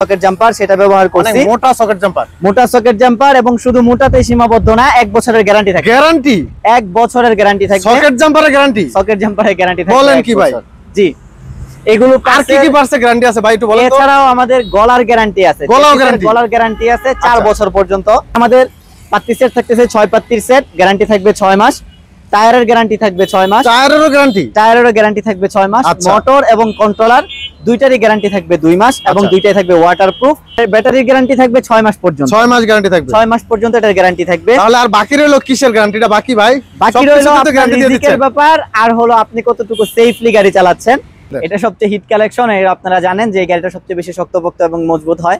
Socket jumper সেটা ব্যবহার করছি। মোটা সকেট জাম্পার, মোটা সকেট জাম্পার এবং শুধু মোটাতেই সীমাবদ্ধ না, 1 বছরের গ্যারান্টি থাকে। গ্যারান্টি 1 বছরের গ্যারান্টি থাকে সকেট জাম্পারের গ্যারান্টি। সকেট জাম্পারের গ্যারান্টি থাকে। বলেন কি ভাই? জি, এগুলো আর কি কি পার্টসে গ্যারান্টি আছে ভাই একটু বলেন তো। এছাড়াও আমাদের গলার গ্যারান্টি আছে, গলার গ্যারান্টি আছে 4 বছর পর্যন্ত। আমাদের পাত্তি সেট থাকতেছে 6 পাত্তির সেট, গ্যারান্টি থাকবে 6 মাস। টায়ারের গ্যারান্টি থাকবে 6 মাস। টায়ারেরও গ্যারান্টি থাকবে 6 মাস। মোটর এবং কন্ট্রোলার দুইটারই গ্যারান্টি থাকবে 2 মাস এবং দুইটাই থাকবে ওয়াটারপ্রুফ। ব্যাটারির গ্যারান্টি থাকবে 6 মাস পর্যন্ত। 6 মাস গ্যারান্টি থাকবে। 6 মাস পর্যন্ত এটার গ্যারান্টি থাকবে। তাহলে আর বাকি রইলো কিসের গ্যারান্টিটা বাকি ভাই? বাকি রইলো আপনার রিজিকের ব্যাপার, আর হলো আপনি কতটুকু সেফলি গাড়ি চালাচ্ছেন। এটা সবচেয়ে হিট কালেকশন। আপনারা জানেন যে এই গাড়িটা সবচেয়ে বেশি শক্তপোক্ত এবং মজবুত হয়।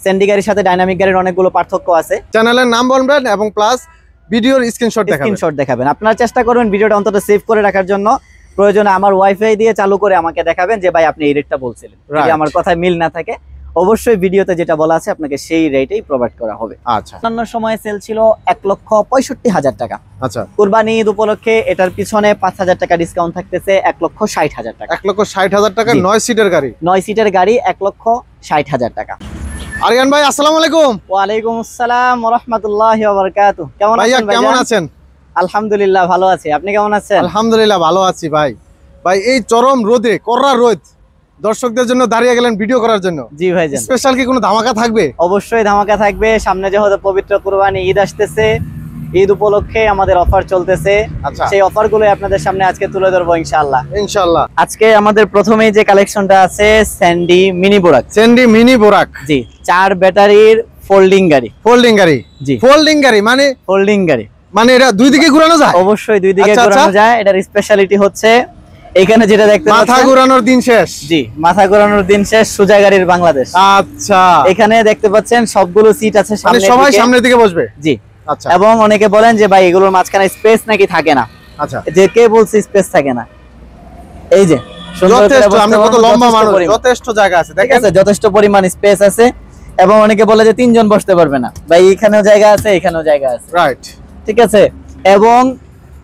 স্যান্ডি গাড়ির সাথে ডাইনামিক গাড়ির অনেকগুলো পার্থক্য আছে। চ্যানেলের নাম বলবেন এবং প্লাস ভিডিওর স্ক্রিনশট দেখাবেন। আপনারা চেষ্টা করবেন ভিডিওটা অন্তত সেভ করে রাখার জন্য। প্রয়োজনে আমার ওয়াইফাই দিয়ে চালু করে আমাকে দেখাবেন যে ভাই আপনি এই রেটটা বলছিলেন। যদি আমার কথায় মিল না থাকে অবশ্যই ভিডিওতে যেটা বলা আছে আপনাকে সেই রেটেই প্রোভাইড করা হবে। আচ্ছা, অন্য সময় সেল ছিল 1,65,000 টাকা। আচ্ছা, কুরবানি ঈদ উপলক্ষে এটার পিছনে 5,000 টাকা ডিসকাউন্ট থাকতেছে, 1,60,000 টাকা। 1,60,000 টাকা 9 সিটের গাড়ি। 9 সিটের গাড়ি 1,60,000 টাকা। আরিয়ান ভাই আসসালামু আলাইকুম। ওয়া আলাইকুম আসসালাম ওয়া রাহমাতুল্লাহি ওয়া বারাকাতুহু। কেমন আছেন ভাই? কেমন আছেন? আলহামদুলিল্লাহ ভালো আছি, আপনি কেমন আছেন? আলহামদুলিল্লাহ ভালো আছি ভাই। ভাই এই চরম রোদে, কড়া রোদ, দর্শকদের জন্য দাঁড়িয়ে গেলেন ভিডিও করার জন্য। জি ভাই, স্পেশাল কি কোনো ধামাকা থাকবে? অবশ্যই ধামাকা থাকবে। সামনে যেহেতু পবিত্র কুরবানি ঈদ আসতেছে, ঈদ উপলক্ষে আমাদের অফার চলতেছে। আচ্ছা, সেই অফারগুলো আপনাদের সামনে আজকে তুলে ধরবো ইনশাআল্লাহ। আজকে আমাদের প্রথমেই যে কালেকশনটা আছে স্যান্ডি মিনি বোরাক। জি, 4 ব্যাটারির ফোল্ডিং গাড়ি। জি, ফোল্ডিং গাড়ি মানে এটা দুই দিকে ঘোরানো যায়? অবশ্যই দুই দিকে ঘোরানো যায়। এটার স্পেশালিটি হচ্ছে এখানে যেটা দেখতে পাচ্ছেন, মাথা ঘোরানোর দিন শেষ। জি, মাথা ঘোরানোর দিন শেষ, সোজা গাড়ির বাংলাদেশ। আচ্ছা, এখানে দেখতে পাচ্ছেন সবগুলো সিট আছে সামনে, সবাই সামনের দিকে বসবে। জি, আচ্ছা। এবং অনেকে বলেন যে ভাই এগুলোর মাঝখানে স্পেস নাকি থাকে না। আচ্ছা, যে কে বলছে স্পেস থাকে না? এই যে যথেষ্ট জায়গা আছে, দেখেন যথেষ্ট পরিমাণ স্পেস আছে। এবং অনেকে বলে যে 3 জন বসতে পারবে না, ভাই এখানেও জায়গা আছে, এখানেও জায়গা আছে। রাইট, ঠিক আছে। এবং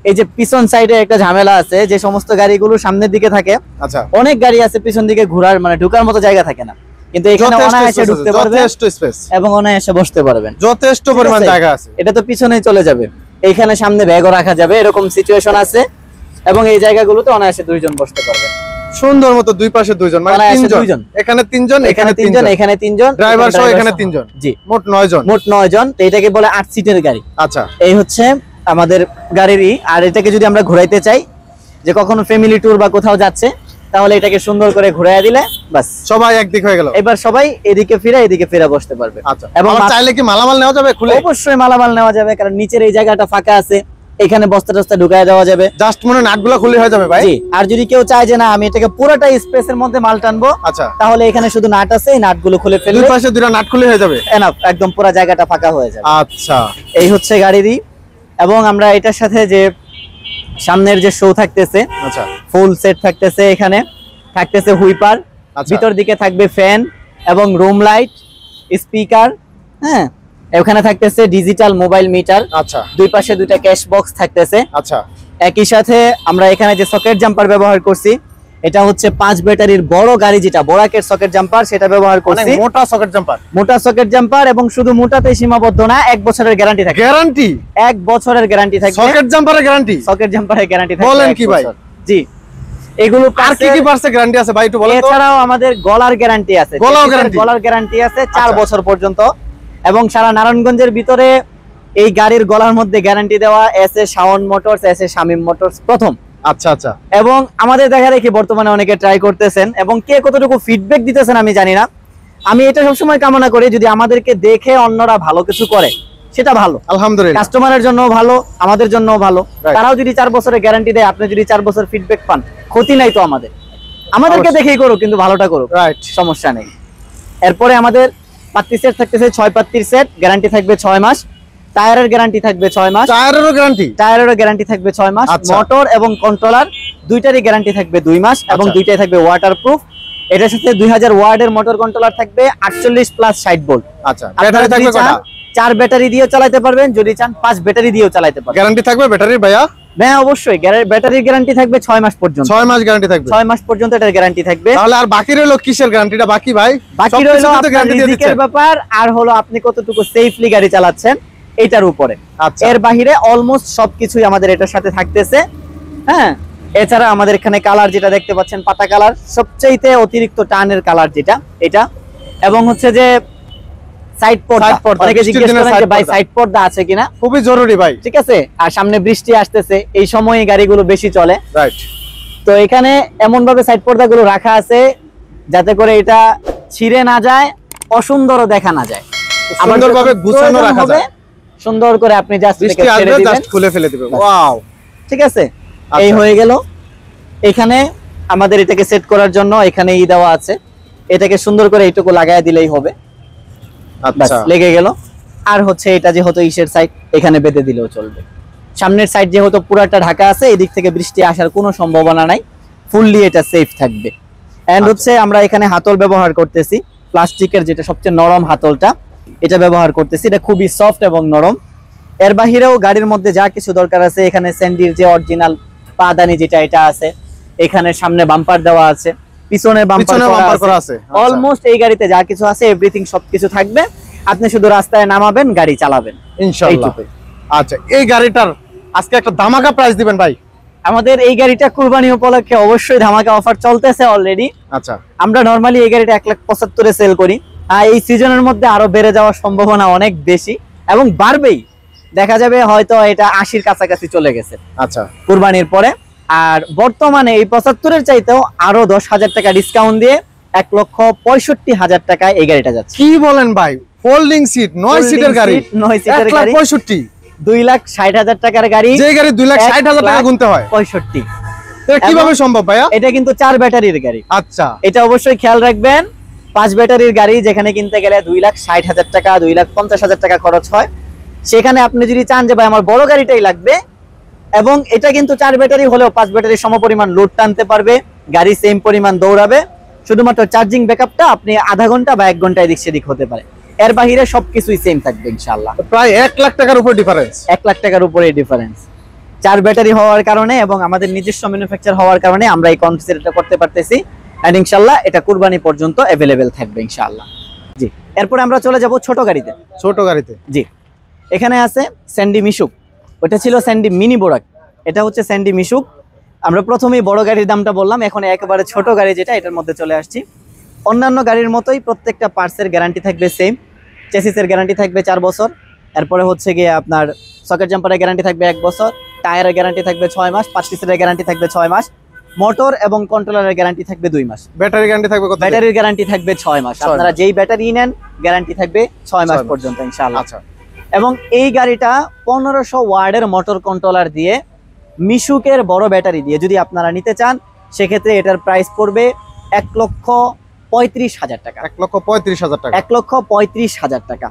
এই যে পিছন সাইডে একটা ঝামেলা আছে, যে সমস্ত গাড়িগুলো সামনের দিকে থাকে, আচ্ছা, অনেক গাড়ি আছে পিছন দিকে ঘোরার মানে ঢোকার মতো জায়গা থাকে না, কিন্তু এখানে অনায়াসে ঢুকতে পারবেন, যথেষ্ট স্পেস এবং অনায়াসে বসতে পারবেন, যথেষ্ট পরিমাণ জায়গা আছে। এটা তো পিছনেই চলে যাবে, এইখানে সামনে ব্যাগও রাখা যাবে, এরকম সিচুয়েশন আছে। এবং এই জায়গাগুলোতে অনায়াসে 2 জন বসতে পারবেন সুন্দর মতো, দুই পাশে 2 জন, মানে 3 জন। এখানে 3 জন, এখানে 3 জন, এখানে 3 জন, ড্রাইভার সহ এখানে 3 জন। জি, মোট 9 জন। মোট 9 জন। তো এটাকে বলে 8 সিটের গাড়ি। আচ্ছা, এই হচ্ছে আমাদের গাড়িরই। আর এটাকে যদি আমরা ঘোরাইতে চাই, যে কখনো ফ্যামিলি ট্যুর বা কোথাও যাচ্ছে, তাহলে এটাকে সুন্দর করে ঘুরাইয়া দিলে বাস সবাই একদিক হয়ে গেল। এবার সবাই এদিকে ফিরে বসতে পারবে। আচ্ছা, এবং চাইলে কি মালামাল নেওয়া যাবে খুলে? অবশ্যই মালামাল নেওয়া যাবে, কারণ নিচের এই জায়গাটা ফাঁকা আছে, এখানে বস্তা টস্তা ঢুকায় দেওয়া যাবে। জাস্ট মনে নাটগুলো খুলে হয়ে যাবে ভাই। জি, আর যদি কেউ চায় যে না আমি এটাকে পুরোটা স্পেসের মধ্যে মাল টানবো, আচ্ছা, তাহলে এখানে শুধু নাট আছে, এই নাটগুলো খুলে ফেললে দুই পাশে 2টা নাট খুলে হয়ে যাবে, এনাফ, একদম পুরো জায়গাটা ফাঁকা হয়ে যাবে। আচ্ছা, এই হচ্ছে গাড়িরই। এবং আমরা এটার সাথে যে সামনের যে শো থাকতেছে, আচ্ছা, ফুল সেট থাকতেছে, এখানে থাকতেছে হুইপার, ভিতর দিকে থাকবে ফ্যান এবং রুম লাইট, স্পিকার, হ্যাঁ, এখানে থাকতেছে ডিজিটাল মোবাইল মিটার। আচ্ছা, দুই পাশে 2টা ক্যাশ বক্স থাকতেছে। আচ্ছা, একই সাথে আমরা এখানে যে সকেট জাম্পার ব্যবহার করছি, এটা হচ্ছে 5 ব্যাটারির বড় গাড়ি, যেটা বোরাকের সকেট জাম্পার, সেটা ব্যবহার করছি। মোটা সকেট জাম্পার, মোটা সকেট জাম্পার এবং শুধু মোটাতেই সীমাবদ্ধ না, 1 বছরের গ্যারান্টি থাকে। গ্যারান্টি 1 বছরের গ্যারান্টি থাকে। সকেট জাম্পারের গ্যারান্টি, সকেট জাম্পারের গ্যারান্টি থাকে। বলেন কি ভাই? জি, এগুলো আর কি কি পার্টসে গ্যারান্টি আছে ভাই একটু বলেন তো। এছাড়াও আমাদের গলার গ্যারান্টি আছে, গলার গ্যারান্টি আছে 4 বছর পর্যন্ত। এবং সারা নারায়ণগঞ্জের ভিতরে এই গাড়ির গলার মধ্যে গ্যারান্টি দেওয়া S A Shaon motors, S A Shamim motors প্রথম। আচ্ছা, আচ্ছা। এবং আমাদের দেখা রেখে বর্তমানে অনেকে ট্রাই করতেছেন, এবং কে কতটুকু ফিডব্যাক দিতেছেন আমি জানি না। আমি এটা সবসময় কামনা করি, যদি আমাদেরকে দেখে অন্যরা ভালো কিছু করে সেটা ভালো, আলহামদুলিল্লাহ, কাস্টমারের জন্য ভালো, আমাদের জন্য ভালো। তারাও যদি 4 বছরের গ্যারান্টি দেয়, আপনি যদি 4 বছর ফিডব্যাক পান, ক্ষতি নাই তো আমাদেরকে দেখেই করুক, কিন্তু ভালোটা করুক, রাইট, সমস্যা নেই। এরপরে আমাদের পাত্তি সেট থাকতেছে 6 পাত্তির সেট, গ্যারান্টি থাকবে 6 মাস। টায়ারের গ্যারান্টি থাকবে 6 মাস। টায়ারেরও গ্যারান্টি থাকবে 6 মাস। মোটর এবং কন্ট্রোলার দুইটারই গ্যারান্টি থাকবে 2 মাস এবং দুইটাই থাকবে ওয়াটারপ্রুফ। এটার সাথে 2000 ওয়াটের মোটর কন্ট্রোলার থাকবে, 48 প্লাস 60 ভোল্ট। আচ্ছা, ব্যাটারি থাকবে কয়টা? 4 ব্যাটারি দিয়েও চালাতে পারবেন, যদি চান 5 ব্যাটারি দিয়েও চালাতে পারবেন। গ্যারান্টি থাকবে ব্যাটারির ভাইয়া? হ্যাঁ অবশ্যই ব্যাটারির গ্যারান্টি থাকবে 6 মাস পর্যন্ত। 6 মাস গ্যারান্টি থাকবে? 6 মাস পর্যন্ত এটার গ্যারান্টি থাকবে। তাহলে আর বাকি রইলো কিসের গ্যারান্টিটা বাকি ভাই? বাকি রইলো আপনার রিজিকের ব্যাপার, আর হলো আপনি কতটুকু সেফলি গাড়ি চালাচ্ছেন এটার উপরে। আচ্ছা, এর বাইরে অলমোস্ট সবকিছুই আমাদের এটার সাথে থাকতেছে। হ্যাঁ, এছাড়া আমাদের এখানে কালার যেটা দেখতে পাচ্ছেন পাতা কালার, সবচেয়ে অতিরিক্ত টানের কালার যেটা এটা, এবং হচ্ছে যে সাইড পর্দা। অনেকে জিজ্ঞেস করেন যে ভাই সাইড পর্দা আছে কিনা, খুবই জরুরি ভাই। ঠিক আছে, আর সামনে বৃষ্টি আসতেছে, এই সময়ে গাড়িগুলো বেশি চলে, রাইট। তো এখানে এমন ভাবে সাইড পর্দাগুলো রাখা আছে যাতে করে এটা ছিঁড়ে না যায়, অসুন্দরও দেখা না যায়, সুন্দরভাবে গুছানো রাখা যায়, সুন্দর করে আপনি জাস্ট খুলে ফেলে দিবেন। ওয়াও, ঠিক আছে, এই হয়ে গেল। এখানে আমাদের এটাকে সেট করার জন্য এখানে দেওয়া আছে, এটাকে সুন্দর করে এইটুকু লাগায় দিলেই হবে। আচ্ছা, লেগে গেল। আর হচ্ছে এটা যেহেতু ইসের সাইড, এখানে বেঁধে দিলেও চলবে। সামনের সাইড যেহেতু পুরাটা ঢাকা আছে, এদিক থেকে বৃষ্টি আসার কোনো সম্ভাবনা নাই, ফুললি এটা সেফ থাকবে। এন্ড হচ্ছে আমরা এখানে হাতল ব্যবহার করতেছি, প্লাস্টিকের যেটা সবচেয়ে নরম হাতলটা, এটা ব্যবহার করতেছি, এটা খুবই সফট এবং নরম। এর বাহিরেও গাড়ির মধ্যে যা কিছু দরকার আছে, এখানে স্যান্ডির যে অরিজিনাল পাদানি যেটা এটা আছে, এখানে সামনে বাম্পার দেওয়া আছে, পিছনে বাম্পার করা আছে, অলমোস্ট এই গাড়িতে যা কিছু আছে এভরিথিং সবকিছু থাকবে। আপনি শুধু রাস্তায় নামাবেন, গাড়ি চালাবেন ইনশাআল্লাহ। আচ্ছা, এই গাড়িটার আজকে একটা ধামাকা প্রাইস দিবেন ভাই? আমাদের এই গাড়িটা কুরবানি উপলক্ষে অবশ্যই ধামাকা অফার চলতেছে অলরেডি। আচ্ছা, আমরা নরমালি এই গাড়িটা 1,75,000 সেল করি, আর এই সিজনের মধ্যে আরো বেড়ে যাওয়ার সম্ভাবনা অনেক বেশি এবং বাড়বেই, দেখা যাবে হয়তো এটা 80-র কাছাকাছি চলে গেছে আচ্ছা কুরবানির পরে। আর বর্তমানে এই 75-এর চাইতেও আরো 10,000 টাকা ডিসকাউন্ট দিয়ে 1,65,000 টাকায় এই গাড়িটা যাচ্ছে। কি বলেন ভাই? ফোল্ডিং সিট, 9 সিটের গাড়ি, 9 সিটের গাড়ি, 1,65,000, 2,60,000 টাকার গাড়ি, যে গাড়ি 2,60,000 টাকা গুনতে হয় 65। এটা কিভাবে সম্ভব ভাইয়া? এটা কিন্তু 4 ব্যাটারির গাড়ি। আচ্ছা, এটা অবশ্যই খেয়াল রাখবেন, 5 ব্যাটারির গাড়ি যেখানে কিনতে গেলে 2,60,000 টাকা, 2,50,000 টাকা খরচ হয়, সেখানে আপনি যদি চান যে ভাই আমার বড় গাড়িটাই লাগবে, এবং এটা কিন্তু 4 ব্যাটারি হলেও 5 ব্যাটারির সমপরিমাণ লোড টানতে পারবে, গাড়ি সেম পরিমাণ দৌড়াবে, শুধুমাত্র চার্জিং ব্যাকআপটা আপনি আধা ঘন্টা বা 1 ঘন্টা এদিক সেদিক হতে পারে, এর বাইরে সবকিছুই সেম থাকবে ইনশাআল্লাহ। প্রায় 1 লাখ টাকার উপর ডিফারেন্স, 1 লাখ টাকার উপরে ডিফারেন্স। 4 ব্যাটারি হওয়ার কারণে এবং আমাদের নিজস্ব ম্যানুফ্যাকচার হওয়ার কারণে আমরা এই কনসেপ্টটা করতে পারতেছি, এন্ড ইনশাআল্লাহ এটা কুরবানি পর্যন্ত अवेलेबल থাকবে ইনশাআল্লাহ। জি, এরপর আমরা চলে যাব ছোট গাড়িতে। ছোট গাড়িতে জি, এখানে আছে স্যান্ডি মিশুক, ওটা ছিল স্যান্ডি মিনি বোরাক, এটা হচ্ছে স্যান্ডি মিশুক। আমরা প্রথমেই বড় গাড়ির দামটা বললাম, এখন একেবারে ছোট গাড়ি যেটা, এটার মধ্যে চলে আসছি। অন্যান্য গাড়ির মতোই প্রত্যেকটা পার্টসের গ্যারান্টি থাকবে সেম, চেসিসের গ্যারান্টি থাকবে 4 বছর, এরপরে হচ্ছে গিয়ে আপনার সকেট জাম্পারের গ্যারান্টি থাকবে 1 বছর, টায়ারের গ্যারান্টি থাকবে 6 মাস, পার্টিসের গ্যারান্টি থাকবে 6 মাস, মোটর এবং কন্ট্রোলারের গ্যারান্টি থাকবে 2 মাস। ব্যাটারি গ্যারান্টি থাকবে কত? ব্যাটারির গ্যারান্টি থাকবে 6 মাস। আপনারা যেই ব্যাটারি নেন গ্যারান্টি থাকবে 6 মাস পর্যন্ত ইনশাআল্লাহ। আচ্ছা, এবং এই গাড়িটা 1500 ওয়াটের মোটর কন্ট্রোলার দিয়ে, মিশুকের বড় ব্যাটারি দিয়ে যদি আপনারা নিতে চান, সেক্ষেত্রে এটার প্রাইস পড়বে 1,35,000 টাকা। 1,35,000 টাকা। 1,35,000 টাকা।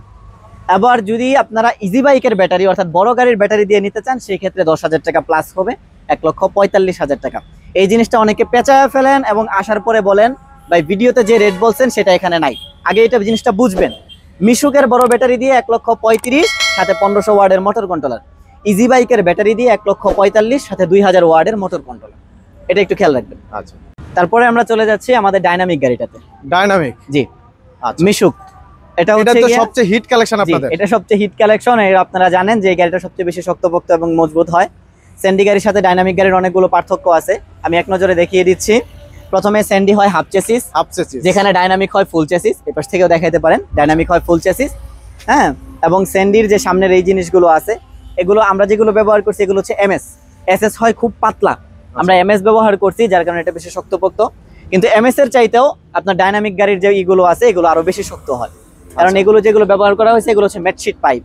আবার যদি আপনারা ইজি বাইকের ব্যাটারি অর্থাৎ বড় গাড়ির ব্যাটারি দিয়ে নিতে চান, সেই ক্ষেত্রে 10,000 টাকা প্লাস হবে, 1,45,000 টাকা। এই জিনিসটা অনেকে পেঁচায় ফেলেন এবং আসার পরে বলেন ভাই ভিডিওতে যে রেট বলছেন সেটা এখানে নাই। আগে এটা জিনিসটা বুঝবেন, মিশুকের বড় ব্যাটারি দিয়ে 1,35,000 সাথে 1500 ওয়াটের মোটর কন্ট্রোলার, ইজি বাইকের ব্যাটারি দিয়ে 1,45,000 সাথে 2000 ওয়াটের মোটর কন্ট্রোলার, এটা একটু খেয়াল রাখবেন। আচ্ছা, তারপরে আমরা চলে যাচ্ছি আমাদের ডাইনামিক গাড়িটাতে। ডাইনামিক, জি, আচ্ছা, মিশুক, এটা হচ্ছে তো সবচেয়ে হিট কালেকশন আপনাদের। এটা সবচেয়ে হিট কালেকশন। এর আপনারা জানেন যে এই গাড়িটা সবচেয়ে বেশি শক্তপোক্ত এবং মজবুত হয়। স্যান্ডি গাড়ির সাথে ডাইনামিক গাড়ির অনেকগুলো পার্থক্য আছে, আমি এক নজরে দেখিয়ে দিচ্ছি। প্রথমে স্যান্ডি হয় হাফ চেসিস, যেখানে ডাইনামিক হয় ফুল চেসিস। এই পাশ থেকেও দেখাইতে পারেন, ডাইনামিক হয় ফুল চেসিস। হ্যাঁ, এবং স্যান্ডির যে সামনের এই জিনিসগুলো আছে, এগুলো আমরা যেগুলো ব্যবহার করছি এগুলো হচ্ছে এমএস। এসএস হয় খুব পাতলা, আমরা এমএস ব্যবহার করছি, যার কারণে এটা বেশি শক্তপোক্ত। কিন্তু এমএস এর চাইতেও আপনার ডাইনামিক গাড়ির যে ইগুলো আছে এগুলো আরো বেশি শক্ত হয়, কারণ এগুলো যেগুলো ব্যবহার করা হয়েছে এগুলো হচ্ছে ম্যাটশিট পাইপ,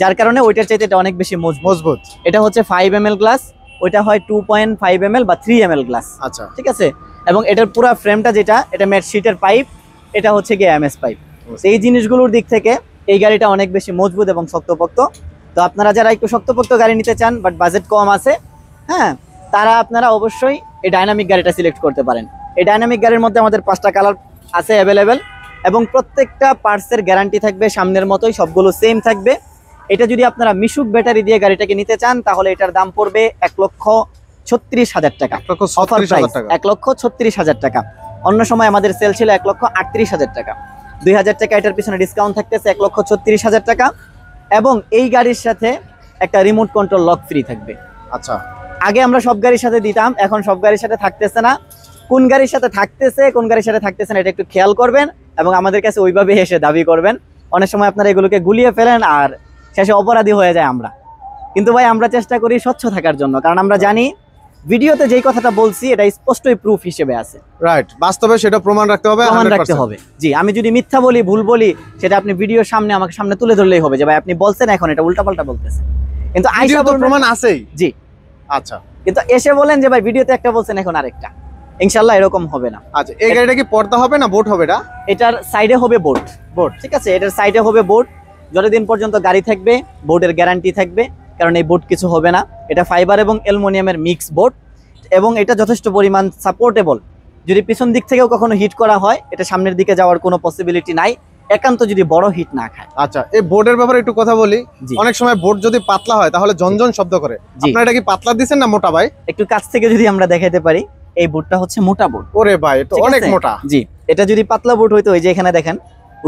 যার কারণে ওইটার চাইতে এটা অনেক বেশি মজবুত। এটা হচ্ছে 5 ml গ্লাস, ওইটা হয় 2.5 ml বা 3 ml গ্লাস। আচ্ছা, ঠিক আছে। এবং এটার পুরো ফ্রেমটা যেটা, এটা ম্যাটশিটের পাইপ, এটা হচ্ছে গিয়ে এমএস পাইপ। এই জিনিসগুলোর দিক থেকে এই গাড়িটা অনেক বেশি মজবুত এবং শক্তপোক্ত। তো আপনারা যারা একটু শক্তপোক্ত গাড়ি নিতে চান বাট বাজেট কম আছে, হ্যাঁ, তারা আপনারা অবশ্যই এই ডাইনামিক গাড়িটা সিলেক্ট করতে পারেন। এই ডাইনামিক গাড়ির মধ্যে আমাদের 5টা কালার আছে অ্যাভেলেবেল, এবং প্রত্যেকটা পার্টসের গ্যারান্টি থাকবে সামনের মতোই, সবগুলো সেম থাকবে। এটা যদি আপনারা মিশুক ব্যাটারি দিয়ে গাড়িটাকে নিতে চান তাহলে এটার দাম পড়বে 1,36,000 টাকা। 1,36,000 টাকা। 1,36,000 টাকা। অন্য সময় আমাদের সেল ছিল 1,38,000 টাকা। 2,000 টাকা এটার পিছনে ডিসকাউন্ট থাকতেছে 1,36,000 টাকা। এবং এই গাড়ির সাথে একটা রিমোট কন্ট্রোল লক ফ্রি থাকবে। আচ্ছা, আগে আমরা সব গাড়ির সাথে দিতাম, এখন সব গাড়ির সাথে থাকতেছে না। কোন গাড়ির সাথে থাকতেছে কোন গাড়ির সাথে থাকতেছে না এটা একটু খেয়াল করবেন এবং আমাদের কাছে ওইভাবে এসে দাবি করবেন। অনেক সময় আপনারা এগুলোকে গুলিয়ে ফেলেন আর শেষে অপরাধী হয়ে যায় আমরা। কিন্তু ভাই আমরা চেষ্টা করি স্বচ্ছ থাকার জন্য, কারণ আমরা জানি ভিডিওতে যেই কথাটা বলছি এটা স্পষ্টই প্রুফ হিসেবে আছে। রাইট, বাস্তবে সেটা প্রমাণ রাখতে হবে, প্রমাণ রাখতে হবে। জি, আমি যদি মিথ্যা বলি, ভুল বলি, সেটা আপনি ভিডিওর সামনে আমাকে সামনে তুলে ধরলেই হবে যে ভাই আপনি বলছেন এখন এটা উল্টাপাল্টা বলতেছেন। কিন্তু আইসা তো প্রমাণ আছেই। জি, আচ্ছা, কিন্তু এসে বলেন যে ভাই ভিডিওতে একটা বলছেন এখন আরেকটা, ইনশাআল্লাহ এরকম হবে না। আচ্ছা, এই গাড়িটা কি পর্দা হবে না বোর্ড হবে? এটার সাইডে হবে বোর্ড। বোর্ড ঠিক আছে, এটার সাইডে হবে বোর্ড। যতদিন পর্যন্ত গাড়ি থাকবে বোর্ডের গ্যারান্টি থাকবে, কারণ এই বোর্ড কিছু হবে না। এটা ফাইবার এবং অ্যালুমিনিয়ামের মিক্স বোর্ড এবং এটা যথেষ্ট পরিমাণ সাপোর্টেবল। যদি পিছন দিক থেকেও কখনো হিট করা হয় এটা সামনের দিকে যাওয়ার কোনো পসিবিলিটি নাই, একান্ত যদি বড় হিট না খায়। আচ্ছা, এই বোর্ডের ব্যাপারে একটু কথা বলি। অনেক সময় বোর্ড যদি পাতলা হয় তাহলে ঝনঝন শব্দ করে। আপনারা এটা কি পাতলা দিবেন না মোটা ভাই? একটু কাছ থেকে যদি আমরা দেখাতে পারি, এই বোর্ডটা হচ্ছে মোটা বোর্ড। ওরে ভাই, এটা অনেক মোটা। জি, এটা যদি পাতলা বোর্ড হইতো, এই যে এখানে দেখেন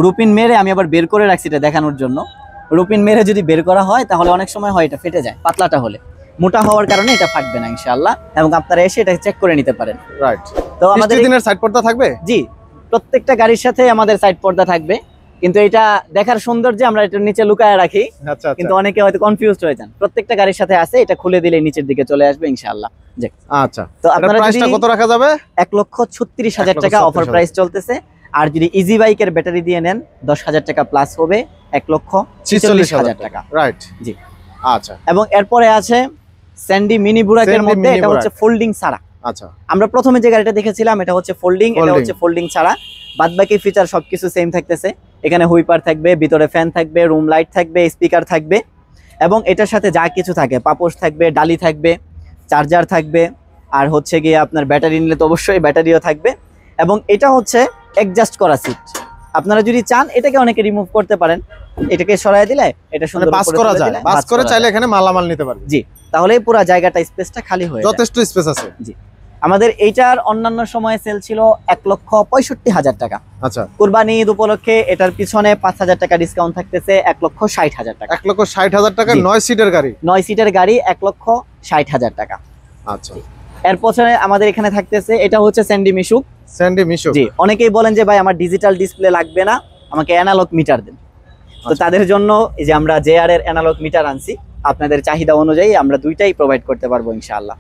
রুপিন মেরে, আমি আবার বের করে রাখছি এটা দেখানোর জন্য। রুপিন মেরে যদি বের করা হয় তাহলে অনেক সময় হয় এটা ফেটে যায়। পাতলাটা হলে, মোটা হওয়ার কারণে এটা ফাটবে না ইনশাআল্লাহ, এবং আপনারা এসে এটা চেক করে নিতে পারেন। রাইট। তো আমাদের দিনের সাইড পর্দা থাকবে? জি, প্রত্যেকটা গাড়ির সাথে আমাদের সাইড পর্দা থাকবে, কিন্তু এটা দেখার সৌন্দর্যে আমরা এটার নিচে লুকায় রাখি। আচ্ছা, কিন্তু অনেকে হয়তো কনফিউজড হয়ে যান। প্রত্যেকটা গাড়ির সাথে আছে, এটা খুলে দিলে নিচের দিকে চলে আসবে ইনশাআল্লাহ। জি, আচ্ছা। তো আপনারা প্রাইসটা কত রাখা যাবে? 1,36,000 টাকা অফার প্রাইস চলতেছে। আর যদি ইজি বাইকের ব্যাটারি দিয়ে নেন 10,000 টাকা প্লাস হবে 1,46,000 টাকা। রাইট। জি, আচ্ছা। এবং এরপরে আছে স্যান্ডি মিনি বুরাকের মধ্যে, এটা হচ্ছে ফোল্ডিং ছাড়া। আচ্ছা, আমরা প্রথমে যে গাড়িটা দেখেছিলাম এটা হচ্ছে ফোল্ডিং, এটা হচ্ছে ফোল্ডিং ছাড়া। বাদবাকি ফিচার সবকিছু সেম থাকতেছে। এখানে হুইপার থাকবে, ভিতরে ফ্যান থাকবে, রুম লাইট থাকবে, স্পিকার থাকবে, এবং এটার সাথে যা কিছু থাকে, পাপোশ থাকবে, ডালি থাকবে, চার্জার থাকবে, আর হচ্ছে গিয়ে আপনার ব্যাটারি নিলে তো অবশ্যই ব্যাটারিও থাকবে। এবং এটা হচ্ছে অ্যাডজাস্ট করা সিট। আপনারা যদি চান এটাকে অনেকে রিমুভ করতে পারেন, এটাকে সরায় দিলে এটা সুন্দর পাস করা যায়, পাস করে চাইলে এখানে মালামাল নিতে পারবে। জি, তাহলে পুরো জায়গাটা স্পেসটা খালি হয়ে যায়, যথেষ্ট স্পেস আছে। জি, আমাদের এইটার অন্যান্য সময়ে সেল ছিল 1,65,000 টাকা। আচ্ছা, কুরবানি ঈদ উপলক্ষে এটার পিছনে 5,000 টাকা ডিসকাউন্ট থাকতেছে 1,60,000 টাকা। 1,60,000 টাকা 9 সিটের গাড়ি। 9 সিটের গাড়ি 1,60,000 টাকা। আচ্ছা, এর পছনে আমাদের এখানে থাকতেছে, এটা হচ্ছে স্যান্ডি মিশুক। স্যান্ডি মিশুক। জি, অনেকেই বলেন যে ভাই আমার ডিজিটাল ডিসপ্লে লাগবে না, আমাকে অ্যানালগ মিটার দেন। তো তাদের জন্য এই যে আমরা জেআর এর অ্যানালগ মিটার আনছি, আপনাদের চাহিদা অনুযায়ী আমরা দুইটাই প্রোভাইড করতে পারবো ইনশাআল্লাহ।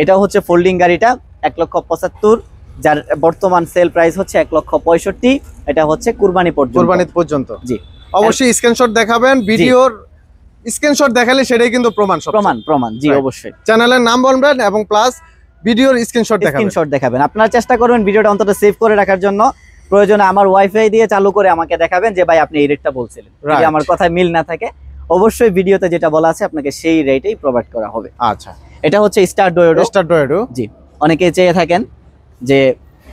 এটা হচ্ছে ফোল্ডিং গাড়িটা 1,75,000, যার বর্তমান সেল প্রাইস হচ্ছে 1,65,000। এটা হচ্ছে কুরবানি পর্যন্ত। জি, অবশ্যই স্ক্রিনশট দেখাবেন, ভিডিওর স্ক্রিনশট দেখালে সেটাই কিন্তু প্রমাণ। জি, অবশ্যই চ্যানেলের নাম বলবেন এবং প্লাস ভিডিওর স্ক্রিনশট দেখাবেন। আপনারা চেষ্টা করবেন ভিডিওটা অন্তত সেভ করে রাখার জন্য। প্রয়োজনে আমার ওয়াইফাই দিয়ে চালু করে আমাকে দেখাবেন যে ভাই আপনি এই রেটটা বলছিলেন। যদি আমার কথায় মিল না থাকে অবশ্যই ভিডিওতে যেটা বলা আছে আপনাকে সেই রেটেই প্রোভাইড করা হবে। আচ্ছা, এটা হচ্ছে স্টার ডোয়েডো। জি, অনেকেই চেয়ে থাকেন যে,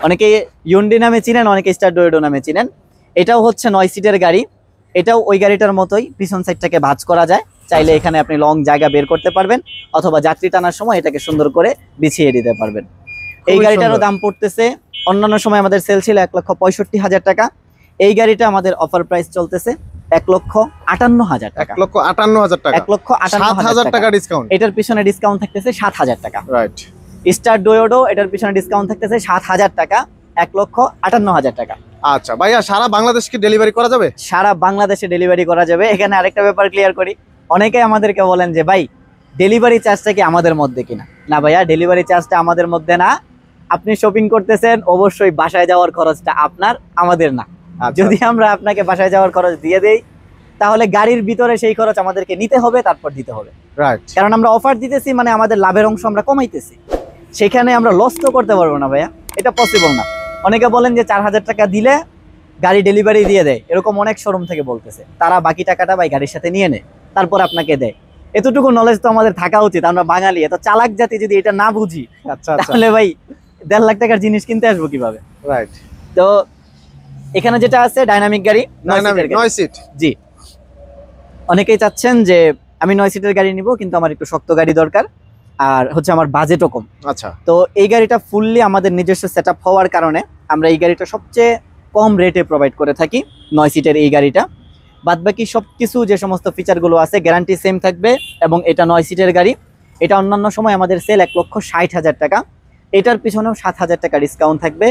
অনেকে ইউন্ডি নামে চিনেন, অনেকে স্টার ডোয়েডো নামে চিনেন। এটাও হচ্ছে 9 সিটের গাড়ি। এটাও ওই গাড়িটার মতোই পিছন সাইডটাকে ভাঁজ করা যায়, চাইলে এখানে আপনি লং জায়গা বের করতে পারবেন, অথবা যাত্রী টানার সময় এটাকে সুন্দর করে বিছিয়ে দিতে পারবেন। এই গাড়িটারও দাম পড়তেছে, অন্যান্য সময় আমাদের সেল ছিল 1,65,000 টাকা। এই গাড়িটা আমাদের অফার প্রাইস চলতেছে 1,58,000 টাকা। 1,58,000 টাকা। 1,58,000 টাকা ডিসকাউন্ট। এটার পিছনে ডিসকাউন্ট থাকতেছে 7,000 টাকা। রাইট। স্টার ডোয়োডো, এটার পিছনে ডিসকাউন্ট থাকতেছে 7,000 টাকা, 1,58,000 টাকা। আচ্ছা ভাইয়া, সারা বাংলাদেশ কি ডেলিভারি করা যাবে? সারা বাংলাদেশে ডেলিভারি করা যাবে। এখানে আরেকটা ব্যাপার ক্লিয়ার করি, অনেকেই আমাদেরকে বলেন যে ভাই ডেলিভারি চার্জটা কি আমাদের মধ্যে কিনা। না ভাইয়া, ডেলিভারি চার্জটা আমাদের মধ্যে না। আপনি শপিং করতেছেন, অবশ্যই বাসায় যাওয়ার খরচটা আপনার, আমাদের না। যদি আমরা আপনাকে বাসায় যাওয়ার খরচ দিয়ে দেই তাহলে গাড়ির ভিতরে সেই খরচ আমাদেরকে নিতে হবে, তারপর দিতে হবে। রাইট। কারণ আমরা অফার দিতেছি মানে আমাদের লাভের অংশ আমরা কমাইতেছি, সেখানে আমরা লস তো করতে পারবো না ভাইয়া, এটা পসিবল না। অনেকে বলেন যে 4,000 টাকা দিলে গাড়ি ডেলিভারি দিয়ে দেয়, এরকম অনেক শোরুম থেকে বলতেছে। তারা বাকি টাকাটা ভাই গাড়ির সাথে নিয়ে নেয়, তারপর আপনাকে দেয়। এতটুকু নলেজ তো আমাদের থাকা উচিত। আমরা বাঙালি, এত চালাক জাতি, যদি এটা না বুঝি তাহলে ভাই 1.5 লাখ টাকার জিনিস কিনতে আসবো কিভাবে। রাইট। তো এখানে যেটা আছে ডাইনামিক গাড়ি, 9 সিট। জি, অনেকেই চাচ্ছেন যে আমি 9 সিটের গাড়ি নিব, কিন্তু আমার একটু শক্ত গাড়ি দরকার, আর হচ্ছে আমার বাজেটও কম। আচ্ছা, তো এই গাড়িটা ফুললি আমাদের নিজস্ব সেটআপ হওয়ার কারণে আমরা এই গাড়িটা সবচেয়ে কম রেটে প্রোভাইড করে থাকি। 9 সিটের এই গাড়িটা, বাদবাকি সবকিছু যে সমস্ত ফিচারগুলো আছে গ্যারান্টি সেম থাকবে। এবং এটা 9 সিটের গাড়ি, এটা অন্যান্য সময় আমাদের সেল 1,60,000 টাকা, এটার পিছনেও 7,000 টাকা ডিসকাউন্ট থাকবে,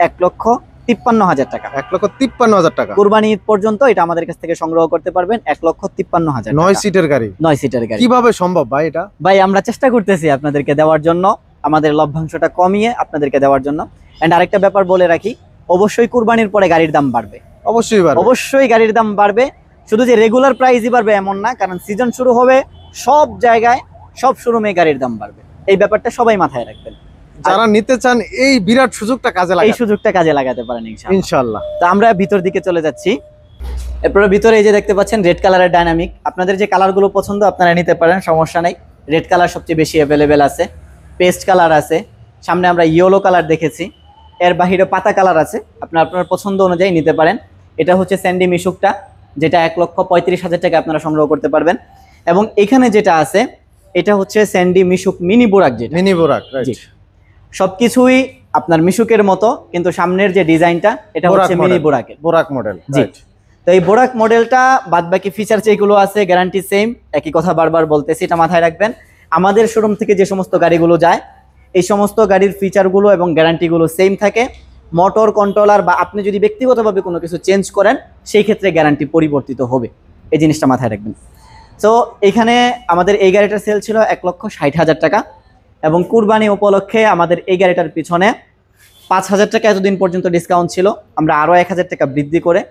1,53,000 টাকা। 1,53,000 টাকা। কুরবানি ঈদ পর্যন্ত এটা আমাদের কাছ থেকে সংগ্রহ করতে পারবেন 1,53,000 9 সিটের গাড়ি। 9 সিটের গাড়ি কিভাবে সম্ভব ভাই এটা? ভাই আমরা চেষ্টা করতেছি আপনাদেরকে দেওয়ার জন্য, আমাদের লভ্যাংশটা কমিয়ে আপনাদেরকে দেওয়ার জন্য। এন্ড আরেকটা ব্যাপার বলে রাখি, অবশ্যই কুরবানির পরে গাড়ির দাম বাড়বে, অবশ্যই বাড়বে। অবশ্যই গাড়ির দাম বাড়বে। শুধু যে রেগুলার প্রাইসই বাড়বে এমন না, কারণ সিজন শুরু হবে, সব জায়গায় সব শোরুমে গাড়ির দাম বাড়বে। এই ব্যাপারটা সবাই মাথায় রাখবেন। যারা নিতে চান এই বিরাট সুযোগটা কাজে এই লাগান, সুযোগটা কাজে লাগাতে পারেন ইনশাআল্লাহ। ইনশাআল্লাহ। তো আমরা ভিতর দিকে চলে যাচ্ছি। এরপরে ভিতরে এই যে দেখতে পাচ্ছেন রেড কালারের ডাইনামিক, আপনাদের যে কালারগুলো পছন্দ আপনারা নিতে পারেন, সমস্যা নাই। রেড কালার সবচেয়ে বেশি অ্যাভেলেবেল আছে, পেস্ট কালার আছে, সামনে আমরা ইয়েলো কালার দেখেছি, এর বাহিরে পাতা কালার আছে, আপনার আপনার পছন্দ অনুযায়ী নিতে পারেন। এটা হচ্ছে স্যান্ডি মিশুকটা, যেটা 1,35,000 টাকা আপনারা সংগ্রহ করতে পারবেন। এবং এখানে যেটা আছে এটা হচ্ছে স্যান্ডি মিশুক মিনি বোরাক, যেটা মিনি বোরাক, রাইট। সবকিছুই আপনার মিশুকের মতো, কিন্তু সামনের যে ডিজাইনটা এটা হচ্ছে মিনি বোরাকের, বোরাক মডেল। জি। তো এই বোরাক মডেলটা বাদবাকি ফিচার যেগুলো আছে গ্যারান্টি সেম, একই কথা বারবার বলতেছি, এটা মাথায় রাখবেন। আমাদের শোরুম থেকে যে সমস্ত গাড়িগুলো যায় এই সমস্ত গাড়ির ফিচারগুলো এবং গ্যারান্টিগুলো সেম থাকে। মোটর কন্ট্রোলার বা আপনি যদি ব্যক্তিগতভাবে কোনো কিছু চেঞ্জ করেন সেই ক্ষেত্রে গ্যারান্টি পরিবর্তিত হবে, এই জিনিসটা মাথায় রাখবেন। তো এখানে আমাদের এই গাড়িটার সেল ছিল 1,60,000 টাকা, এবং কুরবানি উপলক্ষে আমাদের এই গাড়িটার পিছনে 5,000 টাকা এতদিন পর্যন্ত ডিসকাউন্ট ছিল, আমরা আরও 1,000 টাকা বৃদ্ধি করে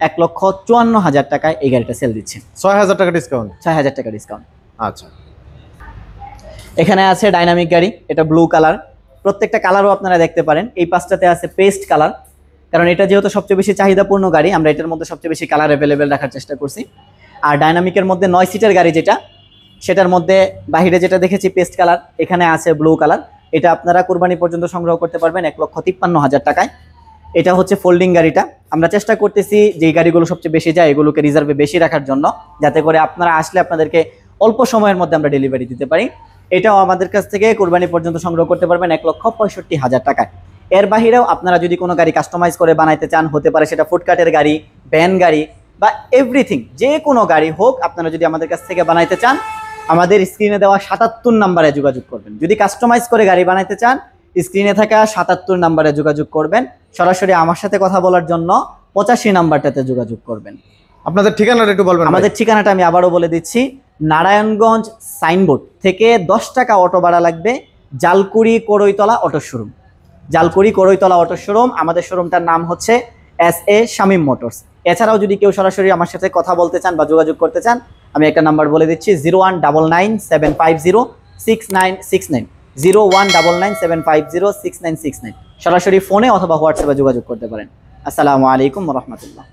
1,54,000 টাকায় এই গাড়িটা সেল দিচ্ছি। 6,000 টাকা ডিসকাউন্ট। 6,000 টাকা ডিসকাউন্ট। আচ্ছা, এখানে আছে ডাইনামিক গাড়ি, এটা ব্লু কালার, প্রত্যেকটা কালারও আপনারা দেখতে পারেন। এই পাঁচটাতে আছে পেস্ট কালার, কারণ এটা যেহেতু সবচেয়ে বেশি চাহিদাপূর্ণ গাড়ি, আমরা এটার মধ্যে সবচেয়ে বেশি কালার অ্যাভেলেবেল রাখার চেষ্টা করছি। আর ডাইনামিকের মধ্যে 9 সিটের গাড়ি যেটা, সেটার মধ্যে বাহিরে যেটা দেখেছি পেস্ট কালার, এখানে আছে ব্লু কালার, এটা আপনারা কুরবানি পর্যন্ত সংগ্রহ করতে পারবেন 1,53,000 টাকায়। এটা হচ্ছে ফোল্ডিং গাড়িটা, আমরা চেষ্টা করতেছি যে গাড়িগুলো সবচেয়ে বেশি যায় এগুলোকে রিজার্ভে বেশি রাখার জন্য, যাতে করে আপনারা আসলে আপনাদেরকে অল্প সময়ের মধ্যে আমরা ডেলিভারি দিতে পারি। এটাও আমাদের কাছ থেকে কুরবানি পর্যন্ত সংগ্রহ করতে পারবেন 1,65,000 টাকায়। এর বাহিরেও আপনারা যদি কোনো গাড়ি কাস্টমাইজ করে বানাইতে চান, হতে পারে সেটা ফুটকাটের গাড়ি, ভ্যান গাড়ি বা এভরিথিং, যে কোনো গাড়ি হোক, আপনারা যদি আমাদের কাছ থেকে বানাইতে চান আমাদের স্ক্রিনে দেওয়া 77 নাম্বারে যোগাযোগ করবেন। যদি কাস্টমাইজ করে গাড়ি বানাইতে চান স্ক্রিনে থাকা 77 নাম্বারে যোগাযোগ করবেন। সরাসরি আমার সাথে কথা বলার জন্য 85 নাম্বারটাতে যোগাযোগ করবেন। আপনাদের ঠিকানাটা একটু বলবেন? আমাদের ঠিকানাটা আমি আবারও বলে দিচ্ছি, নারায়ণগঞ্জ সাইনবোর্ড থেকে 10 টাকা অটো ভাড়া লাগবে, Jalkuri Koroitola auto showroom. Jalkuri Koroitola auto showroom, আমাদের শোরুমটার নাম হচ্ছে SA শামীম মোটরস। এছাড়াও যদি কেউ সরাসরি আমার সাথে কথা বলতে চান বা যোগাযোগ করতে চান, আমি একটা নাম্বার বলে দিচ্ছি, 0199750696, 0199750696। সরাসরি ফোনে অথবা হোয়াটসঅ্যাপে যোগাযোগ করতে পারেন। আসসালামু আলাইকুম ওয়া রাহমাতুল্লাহ।